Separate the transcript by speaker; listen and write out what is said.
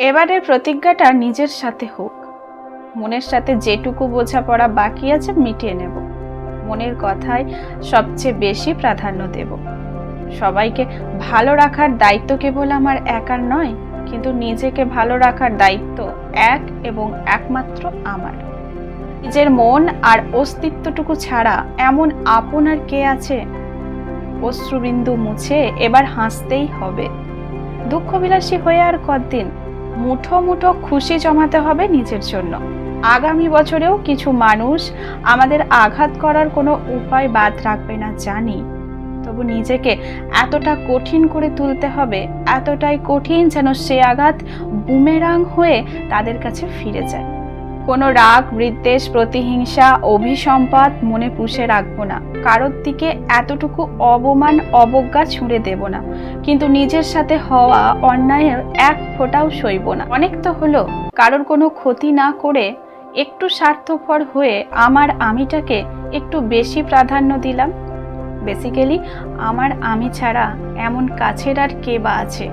Speaker 1: এবারের প্রতিজ্ঞাটা নিজের সাথে হোক। মনের সাথে যেটুকু বোঝাপড়া বাকি আছে মিটিয়ে নেব। মনের কথায় সবচেয়ে বেশি প্রাধান্য দেব। সবাইকে ভালো রাখার দায়িত্ব কেবল আমার একার নয়, কিন্তু নিজেকে ভালো রাখার দায়িত্ব এক এবং একমাত্র আমার। নিজের মন আর অস্তিত্বটুকু ছাড়া এমন আপন আর কে আছে? অশ্রুবিন্দু মুছে এবার হাসতেই হবে। দুঃখবিলাসী হয়ে আর কতদিন? মুঠো মুঠো খুশি জমাতে হবে নিজের জন্য। আগামী বছরেও কিছু মানুষ আমাদের আঘাত করার কোনো উপায় বাদ রাখবে না জানি, তবু নিজেকে এতটা কঠিন করে তুলতে হবে, এতটাই কঠিন যেন সে আঘাত বুমেরাং হয়ে তাদের কাছে ফিরে যায়। কোনো রাগ, বিদ্বেষ, প্রতিহিংসা, অভিসম্পাত মনে পুষে রাখবো না। কারোর দিকে এতটুকু অবমান, অবজ্ঞা ছুঁড়ে দেব না, কিন্তু নিজের সাথে হওয়া অন্যায়ের এক ফোঁটাও সইব না। অনেক তো হলো, কারোর কোনো ক্ষতি না করে একটু স্বার্থপর হয়ে আমার আমিটাকে একটু বেশি প্রাধান্য দিলাম। বেসিক্যালি আমার আমি ছাড়া এমন কাছের আর কে বা আছে?